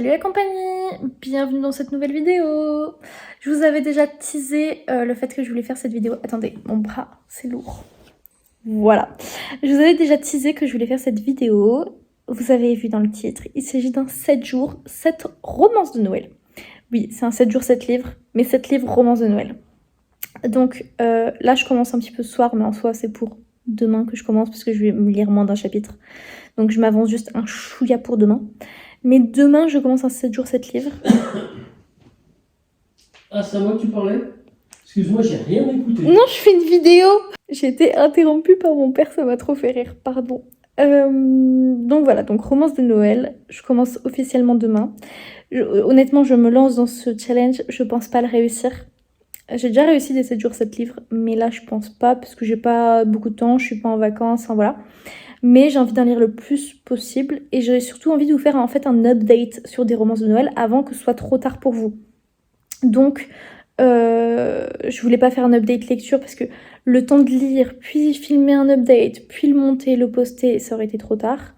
Salut la compagnie, bienvenue dans cette nouvelle vidéo. Je vous avais déjà teasé le fait que je voulais faire cette vidéo. Attendez, mon bras, c'est lourd. Voilà. Je vous avais déjà teasé que je voulais faire cette vidéo. Vous avez vu dans le titre, il s'agit d'un 7 jours, 7 romances de Noël. Oui, c'est un 7 jours, 7 livres, mais 7 livres romances de Noël. Donc là, je commence un petit peu ce soir, mais en soi, c'est pour demain que je commence parce que je vais me lire moins d'un chapitre. Donc je m'avance juste un chouïa pour demain. Mais demain, je commence un 7 jours, 7 livres. Ah, c'est à moi que tu parlais? Excuse-moi, j'ai rien écouté. Non, je fais une vidéo. J'ai été interrompue par mon père, ça m'a trop fait rire, pardon. Donc voilà, donc romance de Noël. Je commence officiellement demain. Honnêtement, je me lance dans ce challenge, je pense pas le réussir. J'ai déjà réussi des 7 jours, 7 livres, mais là, je pense pas, parce que j'ai pas beaucoup de temps, je suis pas en vacances, enfin voilà. Mais j'ai envie d'en lire le plus possible, et j'ai surtout envie de vous faire en fait un update sur des romances de Noël avant que ce soit trop tard pour vous. Donc, je voulais pas faire un update lecture parce que le temps de lire, puis filmer un update, puis le monter, le poster, ça aurait été trop tard.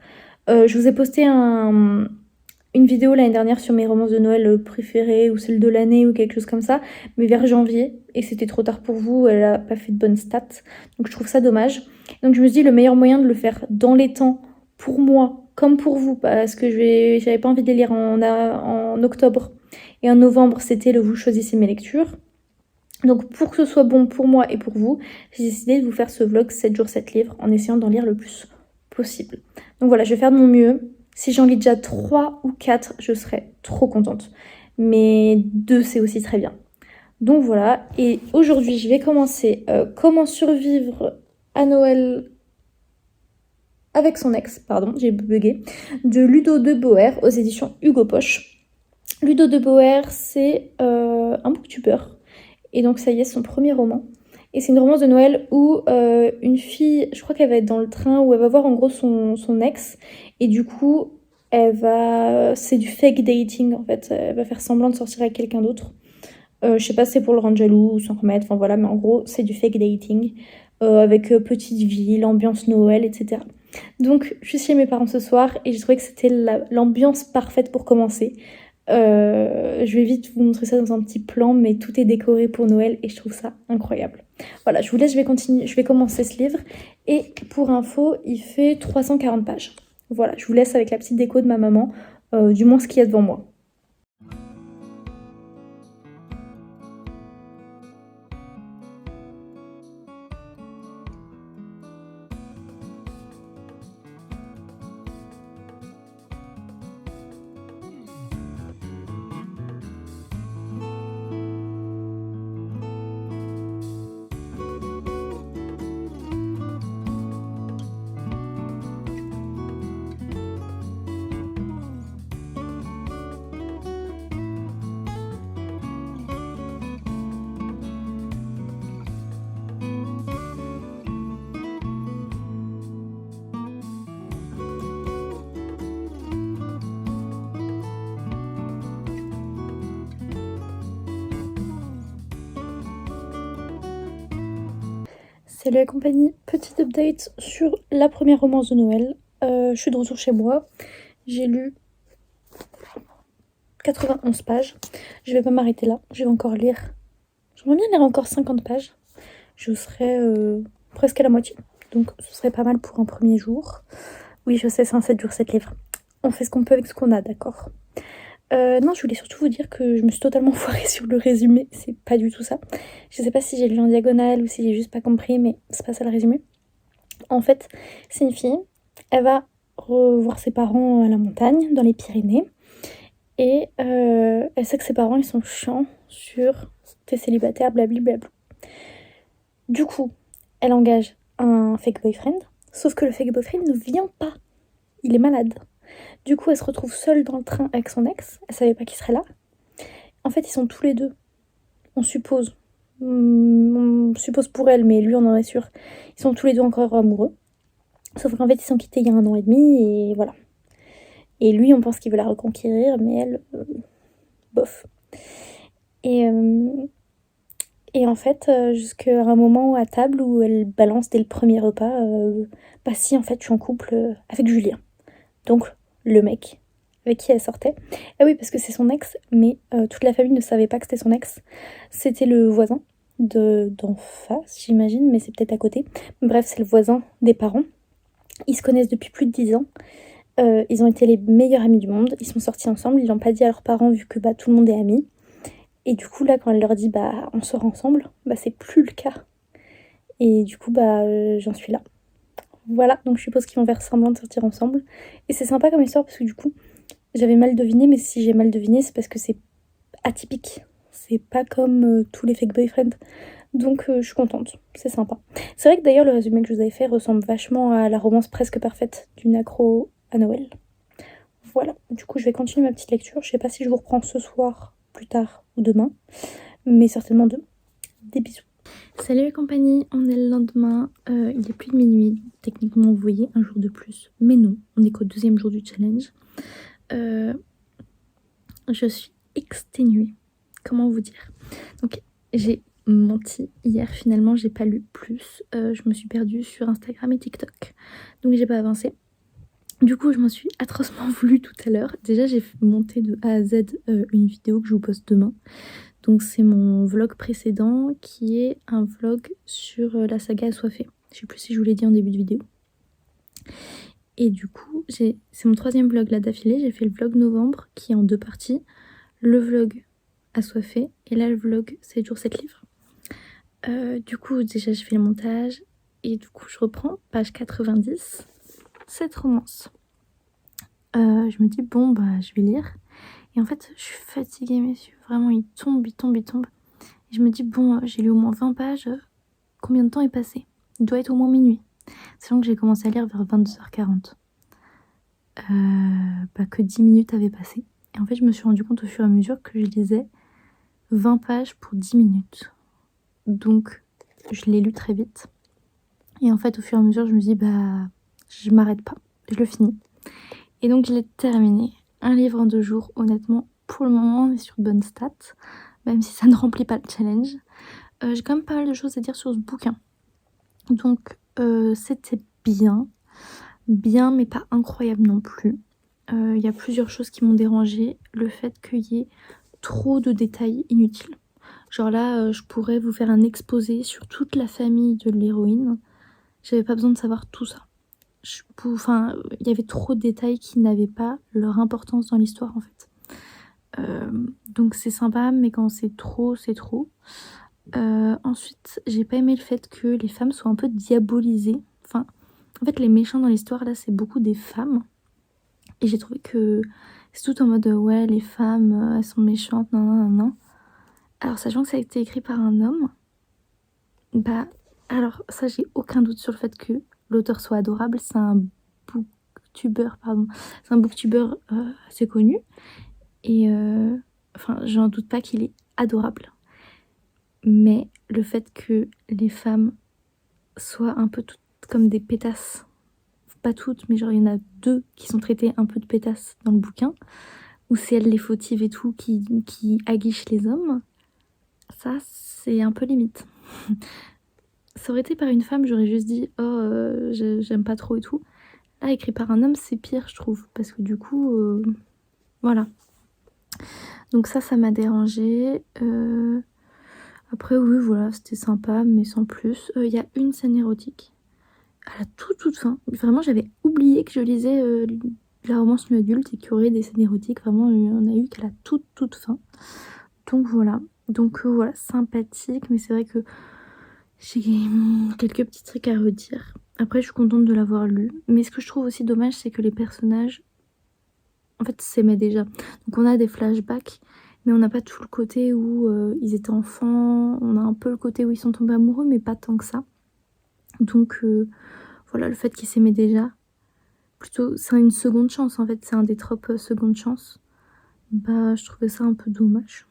Je vous ai posté une vidéo l'année dernière sur mes romances de Noël préférées ou celles de l'année ou quelque chose comme ça, mais vers janvier, et c'était trop tard pour vous, elle a pas fait de bonnes stats, donc je trouve ça dommage. Donc je me suis dit le meilleur moyen de le faire dans les temps, pour moi, comme pour vous, parce que j'avais pas envie de les lire en octobre, et en novembre c'était le vous choisissez mes lectures. Donc pour que ce soit bon pour moi et pour vous, j'ai décidé de vous faire ce vlog 7 jours 7 livres en essayant d'en lire le plus possible. Donc voilà, je vais faire de mon mieux. Si j'en lis déjà 3 ou 4, je serai trop contente. Mais 2, c'est aussi très bien. Donc voilà, et aujourd'hui, je vais commencer comment survivre à Noël avec son ex, pardon, j'ai bugué, de Ludo de Boer aux éditions Hugo Poche. Ludo de Boer, c'est un booktubeur. Et donc ça y est, son premier roman. Et c'est une romance de Noël où une fille, je crois qu'elle va être dans le train, où elle va voir en gros son ex. Et du coup, c'est du fake dating en fait. Elle va faire semblant de sortir avec quelqu'un d'autre. Je sais pas si c'est pour le rendre jaloux ou s'en remettre, enfin voilà, mais en gros, c'est du fake dating. Avec petite ville, ambiance Noël, etc. Donc, je suis chez mes parents ce soir et j'ai trouvé que c'était l'ambiance parfaite pour commencer. Je vais vite vous montrer ça dans un petit plan, mais tout est décoré pour Noël et je trouve ça incroyable. Voilà, je vous laisse, je vais commencer ce livre. Et pour info, il fait 340 pages. Voilà, je vous laisse avec la petite déco de ma maman, du moins ce qu'il y a devant moi. Salut la compagnie, petit update sur la première romance de Noël. Je suis de retour chez moi, j'ai lu 91 pages. Je vais pas m'arrêter là, je vais encore lire. J'aimerais bien lire encore 50 pages. Je serai presque à la moitié, donc ce serait pas mal pour un premier jour. Oui, je sais, c'est un 7 jours 7 livres. On fait ce qu'on peut avec ce qu'on a, d'accord. Non, je voulais surtout vous dire que je me suis totalement foirée sur le résumé, c'est pas du tout ça. Je sais pas si j'ai lu en diagonale ou si j'ai juste pas compris, mais c'est pas ça le résumé. En fait, c'est une fille, elle va revoir ses parents à la montagne, dans les Pyrénées, et elle sait que ses parents, ils sont chiants sur t'es célibataire, blablabla. Du coup, elle engage un fake boyfriend, sauf que le fake boyfriend ne vient pas, il est malade. Du coup, elle se retrouve seule dans le train avec son ex, elle savait pas qu'il serait là. En fait, ils sont tous les deux, on suppose pour elle, mais lui on en est sûr, ils sont tous les deux encore amoureux. Sauf qu'en fait, ils sont quittés il y a 1 an et demi, et voilà. Et lui, on pense qu'il veut la reconquérir, mais elle, bof. Et, en fait, jusqu'à un moment à table où elle balance dès le premier repas, bah si, en fait, je suis en couple avec Julien. Donc, le mec avec qui elle sortait. Ah oui, parce que c'est son ex, mais toute la famille ne savait pas que c'était son ex. C'était le voisin d'en face, j'imagine, mais c'est peut-être à côté. Bref, c'est le voisin des parents. Ils se connaissent depuis plus de 10 ans. Ils ont été les meilleurs amis du monde. Ils sont sortis ensemble. Ils l'ont pas dit à leurs parents vu que tout le monde est ami. Et du coup, là, quand elle leur dit on sort ensemble, c'est plus le cas. Et du coup, j'en suis là. Voilà, donc je suppose qu'ils vont faire semblant de sortir ensemble. Et c'est sympa comme histoire parce que du coup, j'avais mal deviné, mais si j'ai mal deviné, c'est parce que c'est atypique. C'est pas comme tous les fake boyfriends. Donc je suis contente, c'est sympa. C'est vrai que d'ailleurs le résumé que je vous avais fait ressemble vachement à la romance presque parfaite d'une accro à Noël. Voilà, du coup je vais continuer ma petite lecture. Je sais pas si je vous reprends ce soir, plus tard ou demain, mais certainement demain. Des bisous. Salut les compagnies, on est le lendemain, il est plus de minuit, techniquement vous voyez, un jour de plus, mais non, on est qu'au 2e jour du challenge. Je suis exténuée, comment vous dire. Donc j'ai menti hier, finalement j'ai pas lu plus, je me suis perdue sur Instagram et TikTok, donc j'ai pas avancé. Du coup je m'en suis atrocement voulu tout à l'heure. Déjà j'ai monté de A à Z une vidéo que je vous poste demain. Donc c'est mon vlog précédent qui est un vlog sur la saga Assoiffé. Je sais plus si je vous l'ai dit en début de vidéo. Et du coup, c'est mon 3e vlog là d'affilée. J'ai fait le vlog novembre qui est en 2 parties. Le vlog Assoiffé et là le vlog 7 jours 7 livres. Du coup déjà je fais le montage et du coup je reprends page 90, cette romance. Je me dis bon je vais lire. Et en fait, je suis fatiguée, messieurs. Vraiment, il tombe. Et je me dis, bon, j'ai lu au moins 20 pages. Combien de temps est passé? Il doit être au moins minuit. Sachant que j'ai commencé à lire vers 22h40. Que 10 minutes avaient passé. Et en fait, je me suis rendu compte au fur et à mesure que je lisais 20 pages pour 10 minutes. Donc, je l'ai lu très vite. Et en fait, au fur et à mesure, je me dis, je m'arrête pas. Je le finis. Et donc, je l'ai terminé. Un livre en 2 jours, honnêtement, pour le moment, on est sur de bonnes stats, même si ça ne remplit pas le challenge. J'ai quand même pas mal de choses à dire sur ce bouquin. Donc, c'était bien, mais pas incroyable non plus. Il y a plusieurs choses qui m'ont dérangée. Le fait qu'il y ait trop de détails inutiles. Genre là, je pourrais vous faire un exposé sur toute la famille de l'héroïne. J'avais pas besoin de savoir tout ça. Il y avait trop de détails qui n'avaient pas leur importance dans l'histoire en fait. Donc c'est sympa, mais quand c'est trop, c'est trop. Ensuite, j'ai pas aimé le fait que les femmes soient un peu diabolisées. Enfin, en fait, les méchants dans l'histoire, là, c'est beaucoup des femmes. Et j'ai trouvé que c'est tout en mode, ouais, les femmes, elles sont méchantes, non. Alors, sachant que ça a été écrit par un homme, alors ça, j'ai aucun doute sur le fait que l'auteur soit adorable. C'est un booktubeur, C'est un booktubeur assez connu. Et j'en doute pas qu'il est adorable. Mais le fait que les femmes soient un peu toutes comme des pétasses, pas toutes, mais genre il y en a 2 qui sont traitées un peu de pétasses dans le bouquin, où c'est elles les fautives et tout qui aguichent les hommes, ça c'est un peu limite. Ça aurait été par une femme, j'aurais juste dit j'aime pas trop et tout. Là, écrit par un homme, c'est pire, je trouve, parce que du coup, voilà. Donc ça m'a dérangée. Après, oui, voilà, c'était sympa, mais sans plus. Il y a une scène érotique à la toute fin. Vraiment, j'avais oublié que je lisais la romance nu adulte et qu'il y aurait des scènes érotiques. Vraiment, il y en a eu qu'à la toute fin. Donc voilà. Voilà, sympathique, mais c'est vrai que j'ai quelques petits trucs à redire. Après, je suis contente de l'avoir lu. Mais ce que je trouve aussi dommage, c'est que les personnages, en fait, s'aimaient déjà. Donc on a des flashbacks, mais on n'a pas tout le côté où ils étaient enfants. On a un peu le côté où ils sont tombés amoureux, mais pas tant que ça. Donc voilà, le fait qu'ils s'aimaient déjà, plutôt, c'est une seconde chance en fait, c'est un des tropes seconde chance. Je trouvais ça un peu dommage.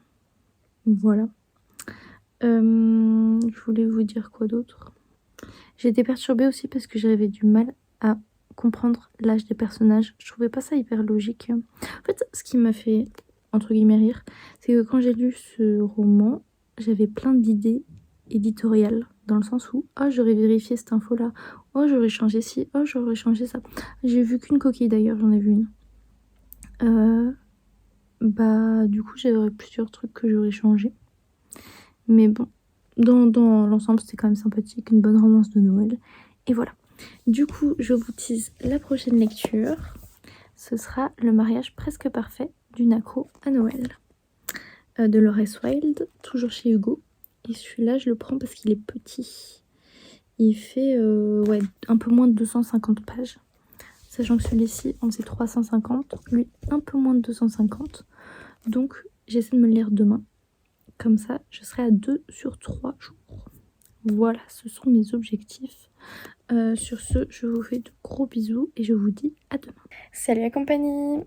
Voilà. Je voulais vous dire quoi d'autre. J'ai été perturbée aussi parce que j'avais du mal à comprendre l'âge des personnages. Je trouvais pas ça hyper logique. En fait, ce qui m'a fait, entre guillemets, rire, c'est que quand j'ai lu ce roman, j'avais plein d'idées éditoriales. Dans le sens où, j'aurais vérifié cette info-là. J'aurais changé ci. J'aurais changé ça. J'ai vu qu'une coquille d'ailleurs, j'en ai vu une. Bah du coup j'aurais plusieurs trucs que j'aurais changé. Mais bon, dans l'ensemble c'était quand même sympathique, une bonne romance de Noël. Et voilà. Du coup je vous tease la prochaine lecture. Ce sera Le mariage presque parfait d'une accro à Noël. De Laurence Wilde, toujours chez Hugo. Et celui-là je le prends parce qu'il est petit. Il fait ouais, un peu moins de 250 pages. Sachant que celui-ci en faisait 350, lui un peu moins de 250. Donc j'essaie de me le lire demain. Comme ça, je serai à 2 sur 3 jours. Voilà, ce sont mes objectifs. Sur ce, je vous fais de gros bisous et je vous dis à demain. Salut la compagnie.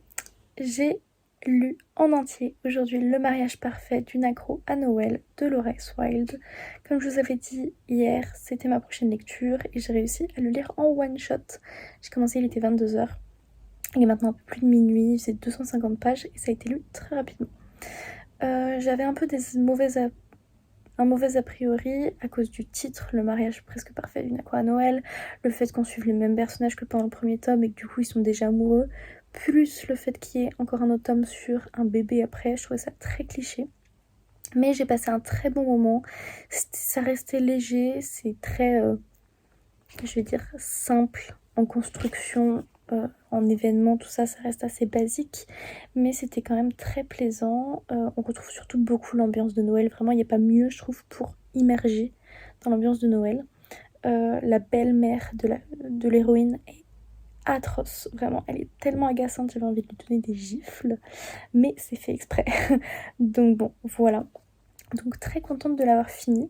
J'ai lu en entier aujourd'hui Le mariage parfait d'une accro à Noël de Laurence Wilde. Comme je vous avais dit hier, c'était ma prochaine lecture et j'ai réussi à le lire en one shot. J'ai commencé, il était 22h. Il est maintenant un peu plus de minuit, c'est 250 pages et ça a été lu très rapidement. J'avais un peu un mauvais a priori à cause du titre, Le mariage presque parfait d'une accro à Noël, le fait qu'on suive les mêmes personnages que pendant le premier tome et que du coup ils sont déjà amoureux, plus le fait qu'il y ait encore un autre tome sur un bébé après, je trouvais ça très cliché. Mais j'ai passé un très bon moment, ça restait léger, c'est très, je vais dire, simple en construction, en événement, tout ça, ça reste assez basique, mais c'était quand même très plaisant. On retrouve surtout beaucoup l'ambiance de Noël, vraiment il n'y a pas mieux je trouve pour immerger dans l'ambiance de Noël. La belle-mère de l'héroïne est atroce, vraiment, elle est tellement agaçante, j'avais envie de lui donner des gifles, mais c'est fait exprès. Donc bon, voilà. Donc très contente de l'avoir fini,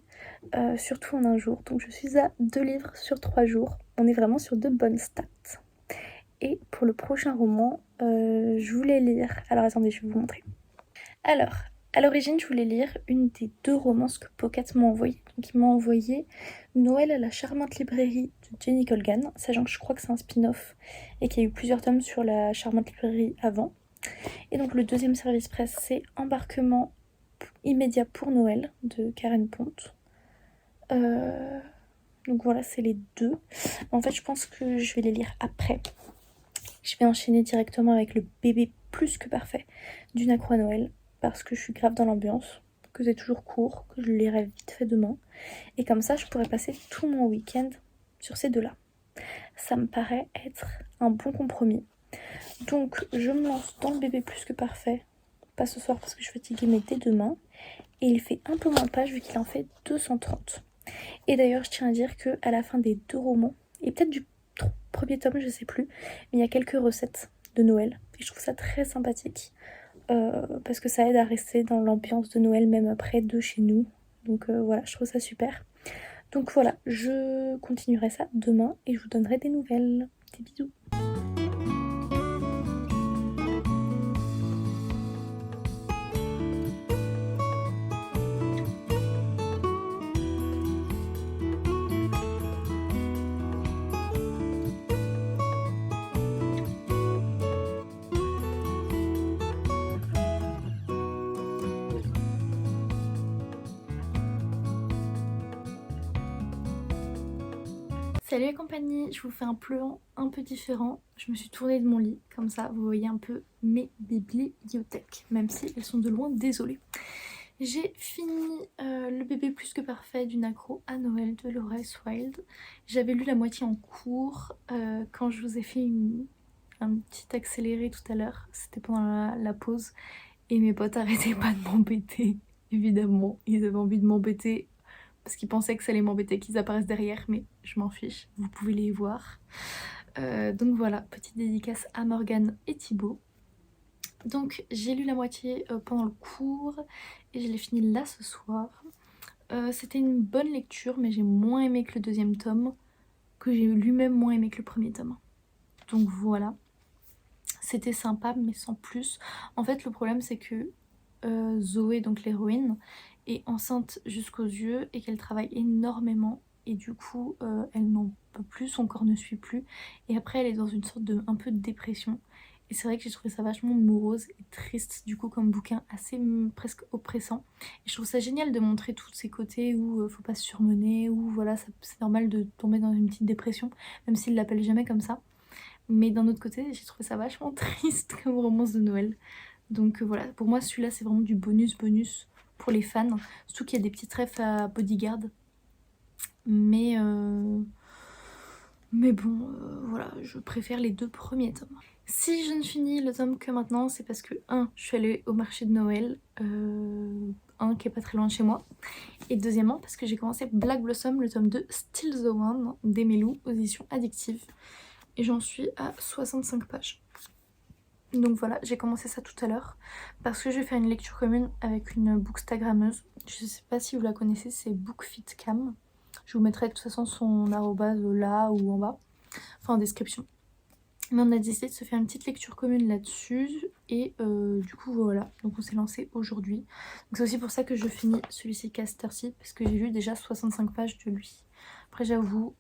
surtout en un jour. Donc je suis à 2 livres sur 3 jours. On est vraiment sur de bonnes stats. Et pour le prochain roman, je voulais lire... Alors attendez, je vais vous montrer. Alors, à l'origine, je voulais lire une des 2 romances que Pocket m'a envoyé. Donc il m'a envoyé Noël à la charmante librairie de Jenny Colgan, sachant que je crois que c'est un spin-off et qu'il y a eu plusieurs tomes sur la charmante librairie avant. Et donc le deuxième service presse, c'est Embarquement immédiat pour Noël de Karen Ponte. Donc voilà, c'est les 2. En fait, je pense que je vais les lire après. Je vais enchaîner directement avec Le bébé plus que parfait d'une accro à Noël, parce que je suis grave dans l'ambiance, que c'est toujours court, que je le lirai vite fait demain. Et comme ça, je pourrais passer tout mon week-end sur ces 2-là. Ça me paraît être un bon compromis. Donc, je me lance dans Le bébé plus que parfait. Pas ce soir parce que je suis fatiguée, mais dès demain. Et il fait un peu moins de pages vu qu'il en fait 230. Et d'ailleurs, je tiens à dire qu'à la fin des 2 romans, et peut-être du premier tome, je sais plus, mais il y a quelques recettes de Noël. Et je trouve ça très sympathique, parce que ça aide à rester dans l'ambiance de Noël, même après de chez nous. Donc voilà, je trouve ça super. Donc voilà, je continuerai ça demain et je vous donnerai des nouvelles. Des bisous. Salut les compagnies, je vous fais un plan un peu différent. Je me suis tournée de mon lit, comme ça vous voyez un peu mes bibliothèques, même si elles sont de loin, désolée. J'ai fini Le bébé plus que parfait d'une accro à Noël de Laurence Wilde. J'avais lu la moitié en cours quand je vous ai fait un petit accéléré tout à l'heure. C'était pendant la pause et mes potes arrêtaient pas de m'embêter, évidemment. Ils avaient envie de m'embêter parce qu'ils pensaient que ça allait m'embêter qu'ils apparaissent derrière, mais je m'en fiche, vous pouvez les voir. Donc voilà, petite dédicace à Morgane et Thibaut. Donc j'ai lu la moitié pendant le cours et je l'ai fini là ce soir. C'était une bonne lecture, mais j'ai moins aimé que le deuxième tome, que j'ai lui-même moins aimé que le premier tome. Donc voilà, c'était sympa mais sans plus. En fait le problème c'est que Zoé, donc l'héroïne, est enceinte jusqu'aux yeux et qu'elle travaille énormément et du coup elle n'en peut plus, son corps ne suit plus et après elle est dans une sorte de un peu de dépression et c'est vrai que j'ai trouvé ça vachement morose et triste du coup comme bouquin, assez presque oppressant et je trouve ça génial de montrer tous ces côtés où faut pas se surmener, où voilà c'est normal de tomber dans une petite dépression même s'il l'appelle jamais comme ça, Mais d'un autre côté, j'ai trouvé ça vachement triste comme romance de Noël. Donc voilà, pour moi celui-là c'est vraiment du bonus pour les fans. Surtout qu'il y a des petites refs à Bodyguard. Mais bon, voilà, je préfère les 2 premiers tomes. Si je ne finis le tome que maintenant, c'est parce que, je suis allée au marché de Noël, qui est pas très loin de chez moi. Et deuxièmement, parce que j'ai commencé Black Blossom, le tome 2, Still the One, d'Emelu, aux éditions Addictive. Et j'en suis à 65 pages. Donc voilà, j'ai commencé ça tout à l'heure, parce que je vais faire une lecture commune avec une bookstagrammeuse. Je sais pas si vous la connaissez, c'est BookFitCam. Je vous mettrai de toute façon son arrobase là ou en bas, enfin en description. Mais on a décidé de se faire une petite lecture commune là-dessus. Et du coup voilà, donc on s'est lancé aujourd'hui. Donc c'est aussi pour ça que je finis celui-ci Castercy, parce que j'ai lu déjà 65 pages de lui. Après j'avoue,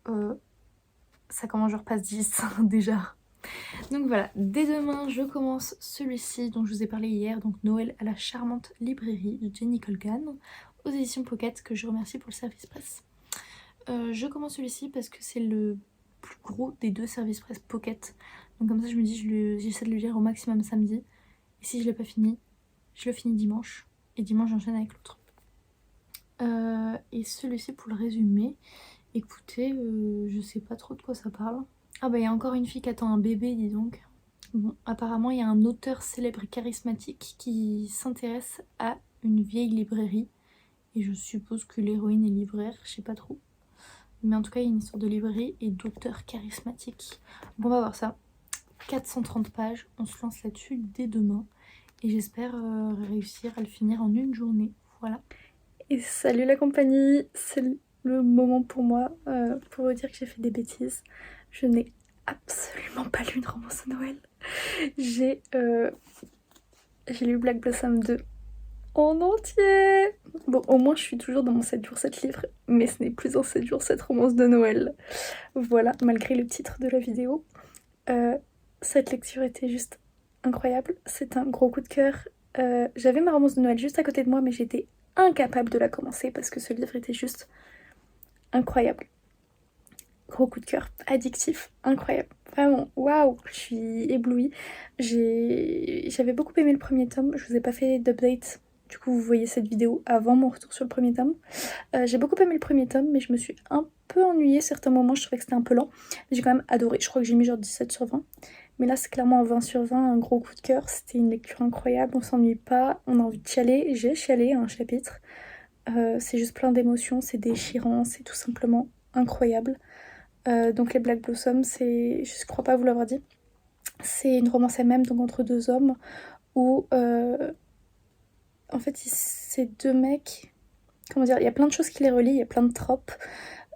ça commence, je repasse 10 déjà. Donc voilà, dès demain je commence celui-ci dont je vous ai parlé hier, donc Noël à la charmante librairie de Jenny Colgan, aux éditions Pocket, que je remercie pour le service presse. Je commence celui-ci parce que c'est le plus gros des 2 services presse Pocket. Donc comme ça je me dis, j'essaie de le lire au maximum samedi. Et si je l'ai pas fini, je le finis dimanche. Et dimanche j'enchaîne avec l'autre. Et celui-ci, pour le résumer, écoutez, je sais pas trop de quoi ça parle. Ah bah il y a encore une fille qui attend un bébé, dis donc. Bon, apparemment il y a un auteur célèbre et charismatique qui s'intéresse à une vieille librairie. Et je suppose que l'héroïne est libraire, je sais pas trop. Mais en tout cas, il y a une histoire de librairie et d'auteur charismatique. Bon, on va voir ça. 430 pages, on se lance là-dessus dès demain. Et j'espère réussir à le finir en une journée. Voilà. Et salut la compagnie, c'est le moment pour moi pour vous dire que j'ai fait des bêtises. Je n'ai absolument pas lu une romance de Noël. J'ai lu Black Blossom 2 en entier. Bon, au moins je suis toujours dans mon 7 jours 7 livres, mais ce n'est plus en 7 jours 7 romances de Noël. Voilà, malgré le titre de la vidéo. Cette lecture était juste incroyable, c'est un gros coup de cœur. J'avais ma romance de Noël juste à côté de moi, mais j'étais incapable de la commencer parce que ce livre était juste incroyable. Gros coup de cœur, addictif, incroyable. Vraiment, waouh, je suis éblouie. J'avais beaucoup aimé le premier tome, je vous ai pas fait d'update. Du coup, vous voyez cette vidéo avant mon retour sur le premier tome. J'ai beaucoup aimé le premier tome, mais je me suis un peu ennuyée. Certains moments, je trouvais que c'était un peu lent. J'ai quand même adoré. Je crois que j'ai mis genre 17 sur 20. Mais là, c'est clairement un 20 sur 20, un gros coup de cœur. C'était une lecture incroyable, on s'ennuie pas, on a envie de chialer. J'ai chialé un chapitre. C'est juste plein d'émotions, c'est déchirant, c'est tout simplement incroyable. Donc les Black Blossoms, c'est, je crois pas vous l'avoir dit, c'est une romance elle-même, donc entre 2 hommes, où en fait c'est 2 mecs, comment dire, il y a plein de choses qui les relient, il y a plein de tropes.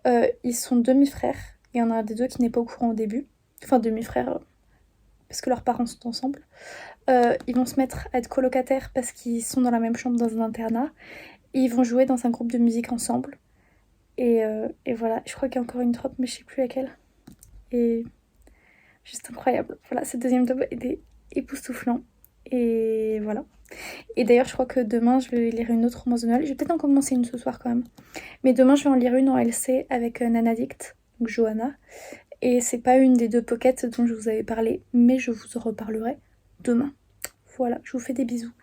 Ils sont demi-frères, il y en a un des 2 qui n'est pas au courant au début, enfin demi-frères parce que leurs parents sont ensemble. Ils vont se mettre à être colocataires parce qu'ils sont dans la même chambre dans un internat, et ils vont jouer dans un groupe de musique ensemble. Et voilà, je crois qu'il y a encore une trope, mais je sais plus laquelle. Et juste incroyable. Voilà, ce deuxième tome était époustouflant. Et voilà. Et d'ailleurs, je crois que demain, je vais lire une autre romance de Noël. Je vais peut-être en commencer une ce soir quand même. Mais demain, je vais en lire une en LC avec Nanadict, donc Johanna. Et c'est pas une des 2 pockets dont je vous avais parlé, mais je vous en reparlerai demain. Voilà, je vous fais des bisous.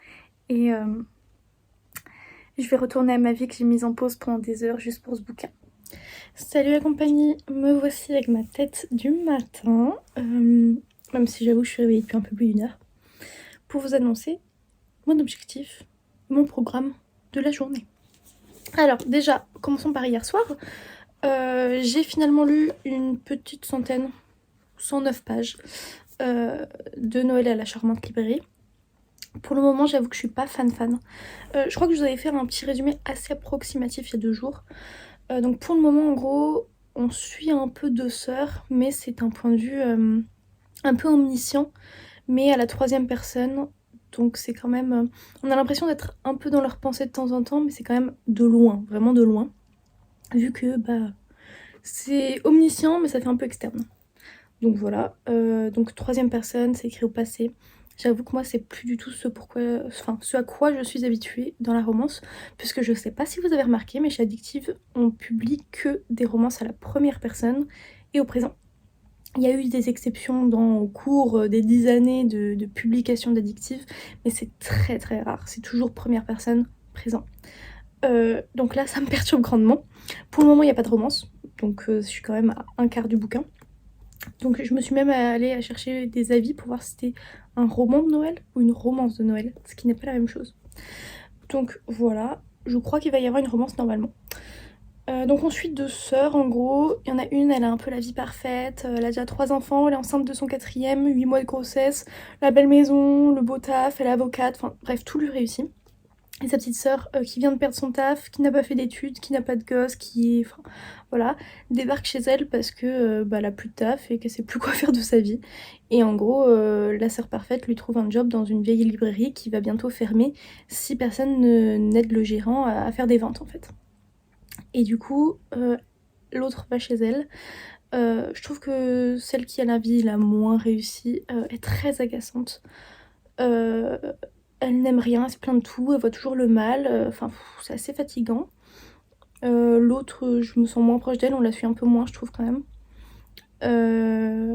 Et je vais retourner à ma vie que j'ai mise en pause pendant des heures juste pour ce bouquin. Salut la compagnie, me voici avec ma tête du matin, même si j'avoue je suis réveillée depuis un peu plus d'1 heure, pour vous annoncer mon objectif, mon programme de la journée. Alors déjà, commençons par hier soir. J'ai finalement lu une petite centaine, 109 pages de Noël à la charmante librairie. Pour le moment, j'avoue que je suis pas fan. Je crois que je vous avais fait un petit résumé assez approximatif il y a 2 jours. Donc pour le moment, en gros, on suit un peu 2 sœurs, mais c'est un point de vue un peu omniscient, mais à la 3e personne. Donc c'est quand même... on a l'impression d'être un peu dans leur pensée de temps en temps, mais c'est quand même de loin, vraiment de loin. Vu que c'est omniscient, mais ça fait un peu externe. Donc voilà, donc 3e personne, c'est écrit au passé. J'avoue que moi c'est plus du tout ce à quoi je suis habituée dans la romance, puisque je sais pas si vous avez remarqué, mais chez Addictive on publie que des romances à la 1re personne et au présent. Il y a eu des exceptions au cours des 10 années de publication d'Addictive, mais c'est très très rare, c'est toujours première personne présent. Donc là, ça me perturbe grandement. Pour le moment, il n'y a pas de romance, donc je suis quand même à un quart du bouquin. Donc je me suis même allée à chercher des avis pour voir si c'était un roman de Noël ou une romance de Noël, ce qui n'est pas la même chose. Donc voilà, je crois qu'il va y avoir une romance normalement. Donc on suit 2 sœurs en gros, il y en a une, elle a un peu la vie parfaite, elle a déjà 3 enfants, elle est enceinte de son 4e, 8 mois de grossesse, la belle maison, le beau taf, elle est avocate, enfin bref, tout lui réussit. Et sa petite sœur qui vient de perdre son taf, qui n'a pas fait d'études, qui n'a pas de gosse, qui enfin voilà, débarque chez elle parce que elle a plus de taf et qu'elle sait plus quoi faire de sa vie. Et en gros, la sœur parfaite lui trouve un job dans une vieille librairie qui va bientôt fermer si personne n'aide le gérant à faire des ventes en fait. Et du coup, l'autre va chez elle. Je trouve que celle qui a la vie la moins réussie est très agaçante. Elle n'aime rien, elle se plaint de tout, elle voit toujours le mal, enfin c'est assez fatigant. L'autre, je me sens moins proche d'elle, on la suit un peu moins, je trouve quand même.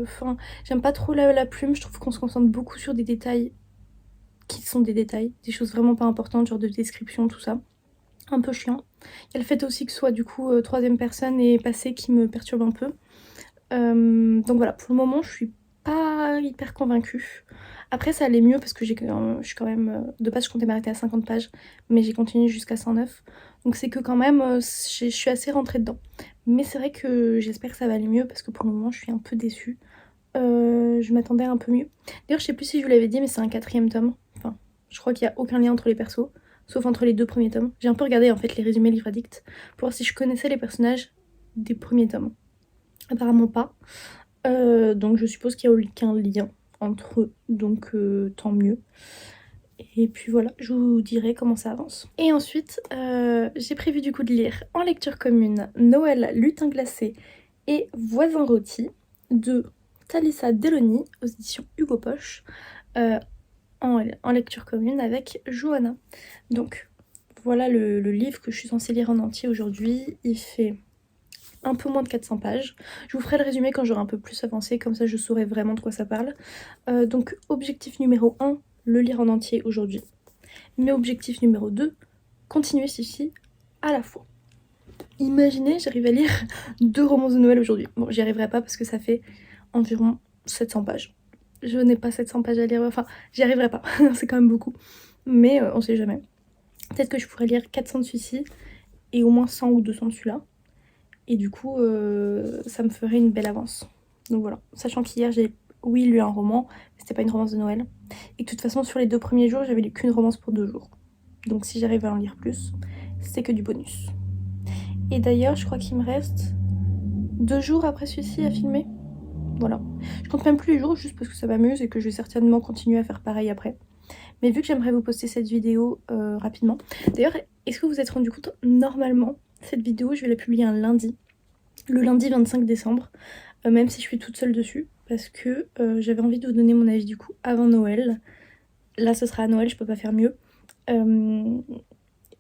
Enfin, j'aime pas trop la plume, je trouve qu'on se concentre beaucoup sur des détails qui sont des détails, des choses vraiment pas importantes, genre de description, tout ça. Un peu chiant. Il y a le fait aussi que ce soit du coup troisième personne et passé qui me perturbe un peu. Donc voilà, pour le moment, je suis pas hyper convaincue. Après, ça allait mieux parce que je suis quand même. De base, je comptais m'arrêter à 50 pages, mais j'ai continué jusqu'à 109. Donc c'est que quand même, je suis assez rentrée dedans. Mais c'est vrai que j'espère que ça va aller mieux parce que pour le moment, je suis un peu déçue. Je m'attendais à un peu mieux. D'ailleurs, je sais plus si je vous l'avais dit, mais c'est un 4e tome. Enfin, je crois qu'il n'y a aucun lien entre les persos, sauf entre les 2 premiers tomes. J'ai un peu regardé en fait les résumés Livre Addict pour voir si je connaissais les personnages des premiers tomes. Apparemment pas. Donc je suppose qu'il n'y a aucun lien entre eux, donc tant mieux. Et puis voilà, je vous dirai comment ça avance. Et ensuite, j'ai prévu du coup de lire en lecture commune Noël, lutin glacé et voisin rôti de Thalissa Delony aux éditions Hugo Poche en lecture commune avec Johanna. Donc voilà le livre que je suis censée lire en entier aujourd'hui. Il fait un peu moins de 400 pages. Je vous ferai le résumé quand j'aurai un peu plus avancé, comme ça je saurai vraiment de quoi ça parle. Donc objectif numéro 1, le lire en entier aujourd'hui. Mais objectif numéro 2, continuer Sissi à la fois. Imaginez, j'arrive à lire 2 romans de Noël aujourd'hui. Bon, j'y arriverai pas parce que ça fait environ 700 pages. Je n'ai pas 700 pages à lire, enfin, j'y arriverai pas, c'est quand même beaucoup. Mais on sait jamais. Peut-être que je pourrais lire 400 de celui-ci et au moins 100 ou 200 de celui-là. Et du coup, ça me ferait une belle avance. Donc voilà. Sachant qu'hier, j'ai, oui, lu un roman, mais c'était pas une romance de Noël. Et que de toute façon, sur les 2 premiers jours, j'avais lu qu'une romance pour 2 jours. Donc si j'arrive à en lire plus, c'est que du bonus. Et d'ailleurs, je crois qu'il me reste 2 jours après celui-ci à filmer. Voilà. Je compte même plus les jours, juste parce que ça m'amuse et que je vais certainement continuer à faire pareil après. Mais vu que j'aimerais vous poster cette vidéo rapidement. D'ailleurs, est-ce que vous vous êtes rendu compte, normalement, cette vidéo, je vais la publier un lundi. Le lundi 25 décembre, même si je suis toute seule dessus, parce que j'avais envie de vous donner mon avis du coup avant Noël. Là, ce sera à Noël, je peux pas faire mieux.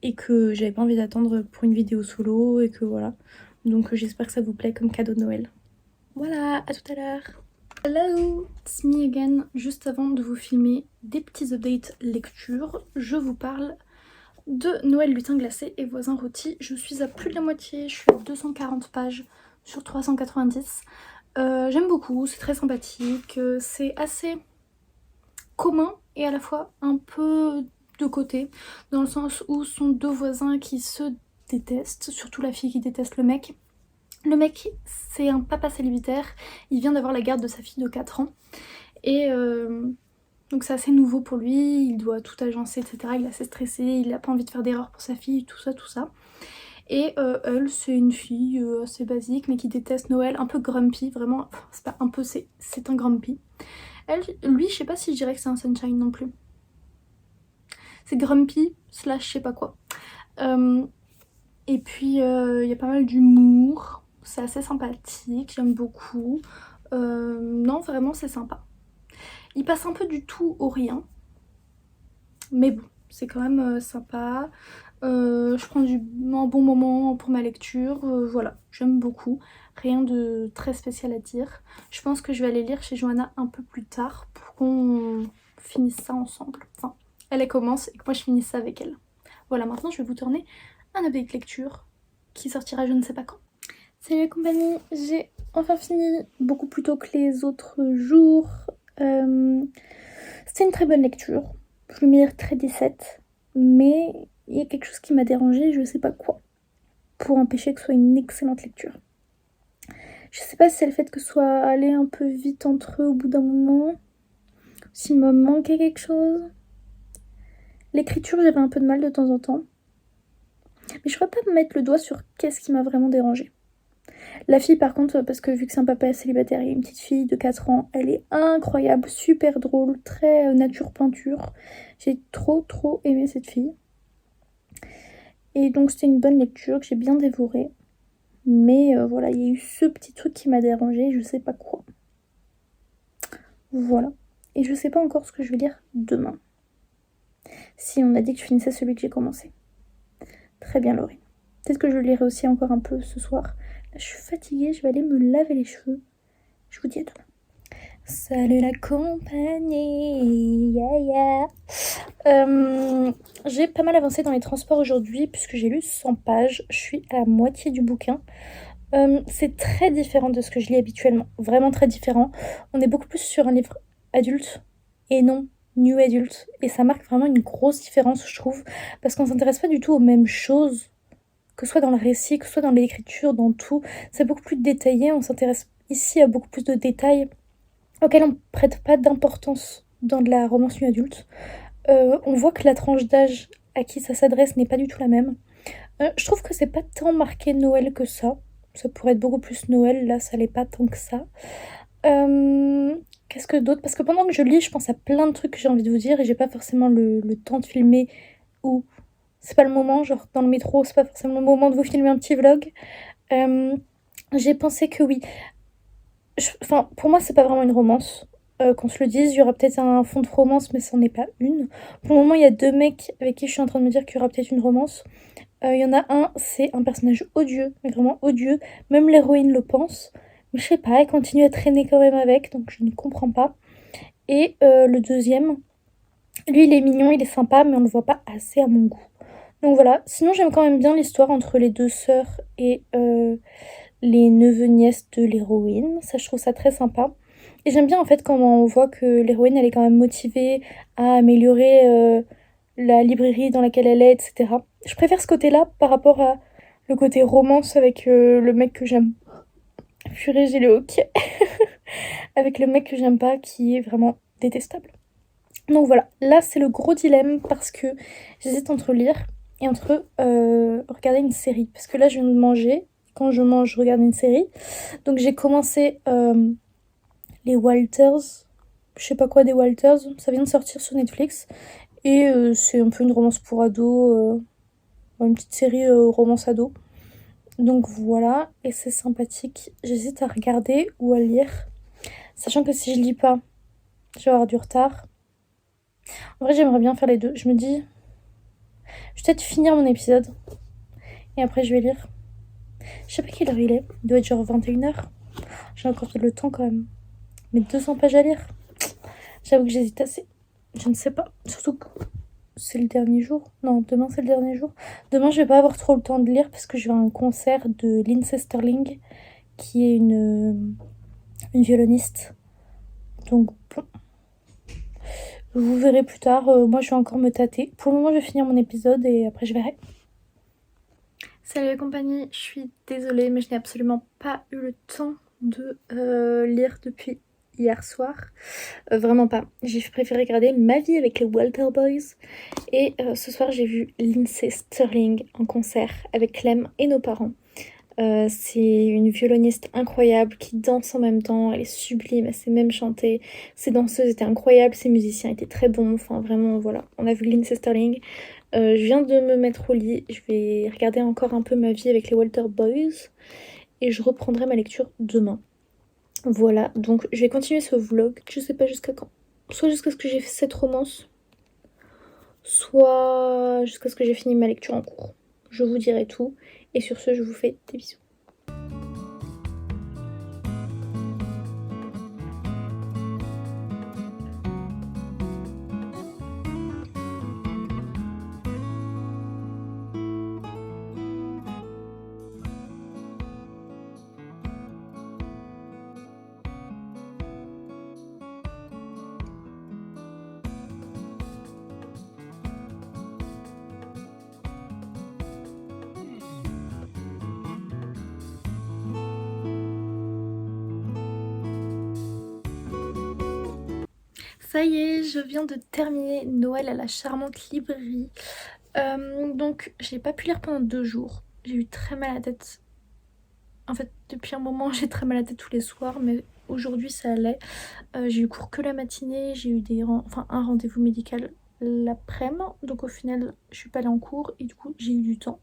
Et que j'avais pas envie d'attendre pour une vidéo solo, et que voilà. Donc j'espère que ça vous plaît comme cadeau de Noël. Voilà, à tout à l'heure. Hello, it's me again. Juste avant de vous filmer des petits updates lecture, je vous parle de Noël, lutin glacé et voisin rôti. Je suis à plus de la moitié, je suis à 240 pages sur 390. J'aime beaucoup, c'est très sympathique, c'est assez commun et à la fois un peu de côté, dans le sens où ce sont 2 voisins qui se détestent, surtout la fille qui déteste le mec. Le mec, c'est un papa célibataire, il vient d'avoir la garde de sa fille de 4 ans, et donc c'est assez nouveau pour lui, il doit tout agencer, etc. Il est assez stressé, il n'a pas envie de faire d'erreur pour sa fille, tout ça, tout ça. Et elle, c'est une fille assez basique, mais qui déteste Noël, un peu grumpy, vraiment, c'est pas un peu, c'est un grumpy. Elle, lui, je sais pas si je dirais que c'est un sunshine non plus. C'est grumpy, slash je sais pas quoi. Et puis, il y a pas mal d'humour. C'est assez sympathique, j'aime beaucoup. Non, vraiment, c'est sympa. Il passe un peu du tout au rien. Mais bon, c'est quand même sympa. Je prends un bon moment pour ma lecture, voilà, j'aime beaucoup. Rien de très spécial à dire. Je pense que je vais aller lire chez Johanna un peu plus tard pour qu'on finisse ça ensemble. Enfin, elle commence et que moi je finisse ça avec elle. Voilà, maintenant je vais vous tourner un update lecture qui sortira je ne sais pas quand. Salut la compagnie, j'ai enfin fini beaucoup plus tôt que les autres jours. C'était une très bonne lecture. Je lui mets très 17, mais il y a quelque chose qui m'a dérangée, je sais pas quoi, pour empêcher que ce soit une excellente lecture. Je sais pas si c'est le fait que ce soit allé un peu vite entre eux au bout d'un moment, s'il me manquait quelque chose. L'écriture, j'avais un peu de mal de temps en temps. Mais je ne pourrais pas me mettre le doigt sur qu'est-ce qui m'a vraiment dérangée. La fille, par contre, parce que vu que c'est un papa célibataire, il y a une petite fille de 4 ans, elle est incroyable, super drôle, très nature peinture. J'ai trop aimé cette fille. Et donc c'était une bonne lecture que j'ai bien dévorée. Mais voilà, il y a eu ce petit truc qui m'a dérangée, je sais pas quoi. Voilà. Et je sais pas encore ce que je vais lire demain. Si on a dit que je finissais celui que j'ai commencé. Très bien Laurie. Peut-être que je le lirai aussi encore un peu ce soir. Là je suis fatiguée, je vais aller me laver les cheveux. Je vous dis à demain. Salut la compagnie, yeah. J'ai pas mal avancé dans les transports aujourd'hui puisque j'ai lu 100 pages. Je suis à la moitié du bouquin. C'est très différent de ce que je lis habituellement. Vraiment très différent. On est beaucoup plus sur un livre adulte et non new adulte. Et ça marque vraiment une grosse différence, je trouve. Parce qu'on s'intéresse pas du tout aux mêmes choses. Que ce soit dans le récit, que ce soit dans l'écriture, dans tout. C'est beaucoup plus détaillé. On s'intéresse ici à beaucoup plus de détails auxquels on prête pas d'importance dans de la romance new adulte. On voit que la tranche d'âge à qui ça s'adresse n'est pas du tout la même. Je trouve que c'est pas tant marqué Noël que ça. Ça pourrait être beaucoup plus Noël, là ça l'est pas tant que ça. Qu'est-ce que d'autre? Parce que pendant que je lis, je pense à plein de trucs que j'ai envie de vous dire et j'ai pas forcément le temps de filmer ou c'est pas le moment, genre dans le métro, c'est pas forcément le moment de vous filmer un petit vlog. J'ai pensé que oui. Enfin, pour moi, c'est pas vraiment une romance. Qu'on se le dise, il y aura peut-être un fond de romance, mais c'en est pas une. Pour le moment, il y a 2 mecs avec qui je suis en train de me dire qu'il y aura peut-être une romance. Il y en a un, c'est un personnage odieux, mais vraiment odieux. Même l'héroïne le pense. Mais je sais pas, elle continue à traîner quand même avec, donc je ne comprends pas. Et le deuxième, lui, il est mignon, il est sympa, mais on le voit pas assez à mon goût. Donc voilà. Sinon, j'aime quand même bien l'histoire entre les 2 sœurs et les neveux-nièces de l'héroïne. Ça, je trouve ça très sympa. Et j'aime bien en fait quand on voit que l'héroïne, elle est quand même motivée à améliorer la librairie dans laquelle elle est, etc. Je préfère ce côté-là par rapport à le côté romance avec le mec que j'aime. Purée, j'ai le hoquet. Avec le mec que j'aime pas qui est vraiment détestable. Donc voilà, là c'est le gros dilemme parce que j'hésite entre lire et entre regarder une série. Parce que là je viens de manger, quand je mange je regarde une série. Donc j'ai commencé les Walters, je sais pas quoi des Walters, ça vient de sortir sur Netflix. Et c'est un peu une romance pour ados, une petite série romance ado. Donc voilà, et c'est sympathique. J'hésite à regarder ou à lire. Sachant que si je lis pas, je vais avoir du retard. En vrai, j'aimerais bien faire les deux. Je me dis, je vais peut-être finir mon épisode. Et après, je vais lire. Je sais pas quelle heure il est. Il doit être genre 21h. J'ai encore le temps quand même. Mais 200 pages à lire. J'avoue que j'hésite assez. Je ne sais pas. Surtout que c'est le dernier jour. Non, demain c'est le dernier jour. Demain, je vais pas avoir trop le temps de lire parce que je vais à un concert de Lindsey Stirling, qui est une violoniste. Donc bon. Vous verrez plus tard. Moi, je vais encore me tâter. Pour le moment, je vais finir mon épisode et après, je verrai. Salut la compagnie, je suis désolée, mais je n'ai absolument pas eu le temps de lire depuis hier soir. Vraiment pas. J'ai préféré regarder Ma vie avec les Walter Boys. Et ce soir, j'ai vu Lindsey Stirling en concert avec Clem et nos parents. C'est une violoniste incroyable qui danse en même temps, elle est sublime, elle sait même chanter. Ses danseuses étaient incroyables, ses musiciens étaient très bons, enfin vraiment voilà, on a vu Lindsey Stirling. Je viens de me mettre au lit, je vais regarder encore un peu Ma vie avec les Walter Boys et je reprendrai ma lecture demain. Voilà, donc je vais continuer ce vlog, je sais pas jusqu'à quand. Soit jusqu'à ce que j'ai fait cette romance, soit jusqu'à ce que j'ai fini ma lecture en cours. Je vous dirai tout. Et sur ce, je vous fais des bisous. Ça y est, je viens de terminer Noël à la charmante librairie. Donc, j'ai pas pu lire pendant 2 jours. J'ai eu très mal à la tête. En fait, depuis un moment, j'ai très mal à la tête tous les soirs, mais aujourd'hui, ça allait. J'ai eu cours que la matinée, j'ai eu un rendez-vous médical l'après-midi. Donc, au final, je suis pas allée en cours et du coup, j'ai eu du temps.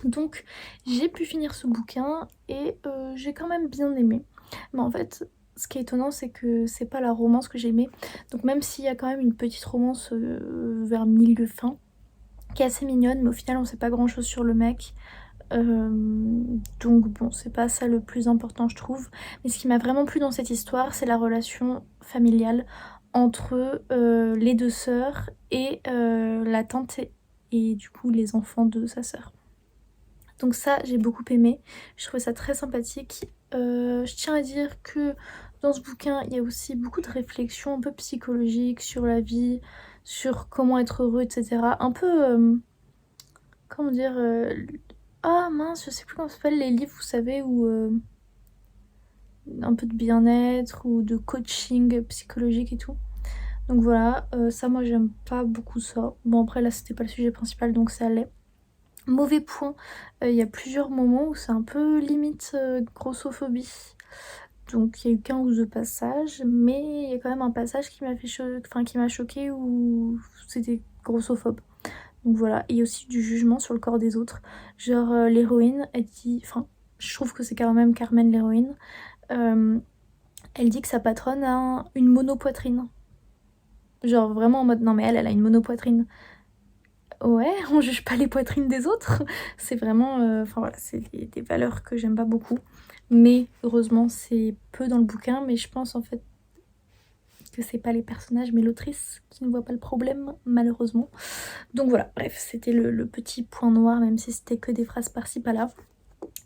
Donc, j'ai pu finir ce bouquin et j'ai quand même bien aimé. Mais en fait, ce qui est étonnant, c'est que c'est pas la romance que j'ai aimée. Donc même s'il y a quand même une petite romance vers milieu fin, qui est assez mignonne, mais au final, on sait pas grand-chose sur le mec. Donc bon, c'est pas ça le plus important, je trouve. Mais ce qui m'a vraiment plu dans cette histoire, c'est la relation familiale entre les 2 sœurs et la tante et du coup les enfants de sa sœur. Donc ça, j'ai beaucoup aimé. Je trouvais ça très sympathique. Je tiens à dire que dans ce bouquin, il y a aussi beaucoup de réflexions un peu psychologiques sur la vie, sur comment être heureux, etc. Un peu, comment dire, ah mince, je sais plus comment ça s'appelle les livres, vous savez, où un peu de bien-être ou de coaching psychologique et tout. Donc voilà, ça moi j'aime pas beaucoup ça. Bon après là c'était pas le sujet principal donc ça allait. Mauvais point, il y a plusieurs moments où c'est un peu limite grossophobie. Donc il y a eu qu'un ou deux passages, mais il y a quand même un passage qui m'a qui m'a choqué où c'était grossophobe. Donc voilà, et il y a aussi du jugement sur le corps des autres. Genre l'héroïne, elle dit, enfin je trouve que c'est quand même Carmen l'héroïne, elle dit que sa patronne a une monopoitrine. Genre vraiment en mode non mais elle a une monopoitrine. Ouais, on juge pas les poitrines des autres. C'est vraiment. Enfin voilà, c'est des valeurs que j'aime pas beaucoup. Mais heureusement, c'est peu dans le bouquin. Mais je pense en fait que c'est pas les personnages, mais l'autrice qui ne voit pas le problème, malheureusement. Donc voilà, bref, c'était le petit point noir, même si c'était que des phrases par-ci par-là.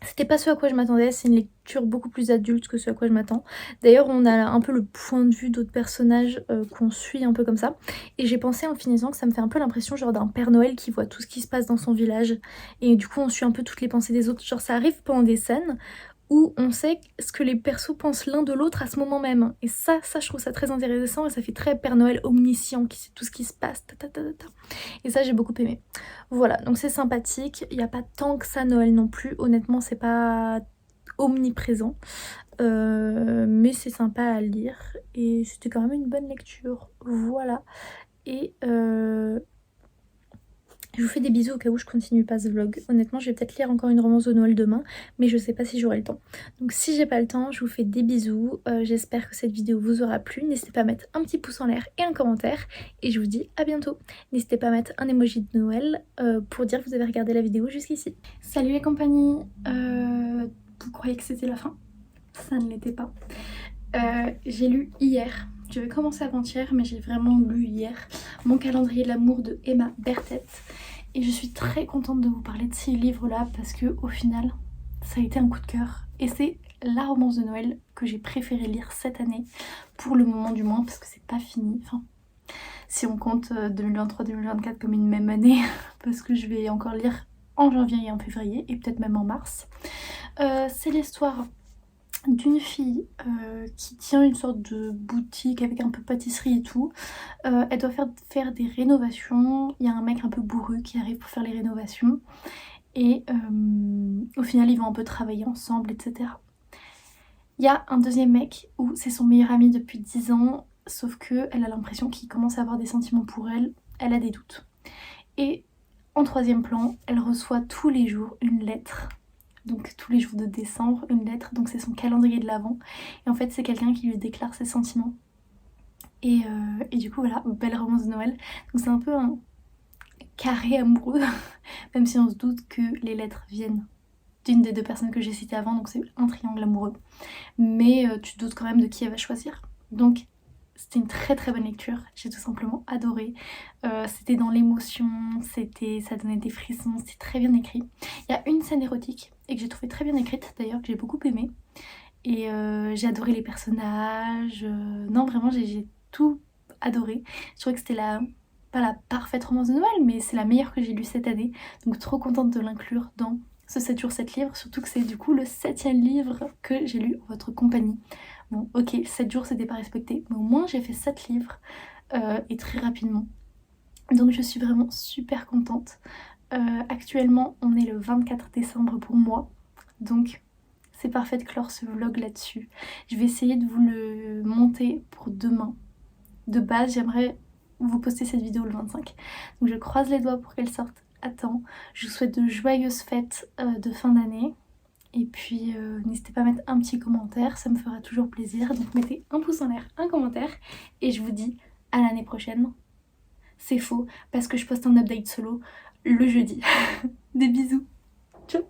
C'était pas ce à quoi je m'attendais, c'est une lecture beaucoup plus adulte que ce à quoi je m'attends. D'ailleurs, on a un peu le point de vue d'autres personnages qu'on suit un peu comme ça. Et j'ai pensé en finissant que ça me fait un peu l'impression genre d'un Père Noël qui voit tout ce qui se passe dans son village. Et du coup, on suit un peu toutes les pensées des autres. Genre, ça arrive pendant des scènes où on sait ce que les persos pensent l'un de l'autre à ce moment même. Et ça, je trouve ça très intéressant et ça fait très Père Noël omniscient qui sait tout ce qui se passe. Ta, ta, ta, ta, ta. Et ça, j'ai beaucoup aimé. Voilà, donc c'est sympathique. Il n'y a pas tant que ça Noël non plus. Honnêtement, c'est pas omniprésent. Mais c'est sympa à lire. Et c'était quand même une bonne lecture. Voilà. Et je vous fais des bisous au cas où je continue pas ce vlog. Honnêtement, je vais peut-être lire encore une romance de Noël demain, mais je sais pas si j'aurai le temps. Donc si j'ai pas le temps, je vous fais des bisous. J'espère que cette vidéo vous aura plu. N'hésitez pas à mettre un petit pouce en l'air et un commentaire. Et je vous dis à bientôt. N'hésitez pas à mettre un emoji de Noël pour dire que vous avez regardé la vidéo jusqu'ici. Salut les compagnies. Vous croyez que c'était la fin? Ça ne l'était pas. J'ai lu hier. Je vais commencer avant-hier, mais j'ai vraiment lu hier Mon calendrier de l'amour de Emma Bertet. Et je suis très contente de vous parler de ces livres-là parce que au final, ça a été un coup de cœur. Et c'est la romance de Noël que j'ai préféré lire cette année, pour le moment du moins, parce que c'est pas fini. Enfin, si on compte 2023-2024 comme une même année, parce que je vais encore lire en janvier et en février, et peut-être même en mars. C'est l'histoire d'une fille qui tient une sorte de boutique avec un peu pâtisserie et tout. Elle doit faire des rénovations. Il y a un mec un peu bourru qui arrive pour faire les rénovations. Et au final, ils vont un peu travailler ensemble, etc. Il y a un deuxième mec où c'est son meilleur ami depuis 10 ans, sauf qu'elle a l'impression qu'il commence à avoir des sentiments pour elle. Elle a des doutes. Et en troisième plan, elle reçoit tous les jours une lettre. Donc tous les jours de décembre, une lettre, donc c'est son calendrier de l'Avent. Et en fait c'est quelqu'un qui lui déclare ses sentiments. Et du coup voilà, belle romance de Noël. Donc c'est un peu carré amoureux, même si on se doute que les lettres viennent d'une des deux personnes que j'ai citées avant, donc c'est un triangle amoureux. Mais tu te doutes quand même de qui elle va choisir. Donc c'était une très très bonne lecture, j'ai tout simplement adoré. C'était dans l'émotion, ça donnait des frissons, c'était très bien écrit. Il y a une scène érotique, et que j'ai trouvé très bien écrite d'ailleurs, que j'ai beaucoup aimée. Et j'ai adoré les personnages. Non, vraiment, j'ai tout adoré. Je trouvais que c'était pas la parfaite romance de Noël, mais c'est la meilleure que j'ai lue cette année. Donc trop contente de l'inclure dans ce 7 jours 7 livres, surtout que c'est du coup le 7e livre que j'ai lu en votre compagnie. Bon, ok, 7 jours c'était pas respecté, mais au moins j'ai fait 7 livres et très rapidement. Donc je suis vraiment super contente. Actuellement, on est le 24 décembre pour moi, donc c'est parfait de clore ce vlog là-dessus. Je vais essayer de vous le monter pour demain. De base, j'aimerais vous poster cette vidéo le 25. Donc je croise les doigts pour qu'elle sorte à temps. Je vous souhaite de joyeuses fêtes de fin d'année. Et puis n'hésitez pas à mettre un petit commentaire, ça me fera toujours plaisir. Donc mettez un pouce en l'air, un commentaire. Et je vous dis à l'année prochaine. C'est faux, parce que je poste un update solo le jeudi. Des bisous. Ciao.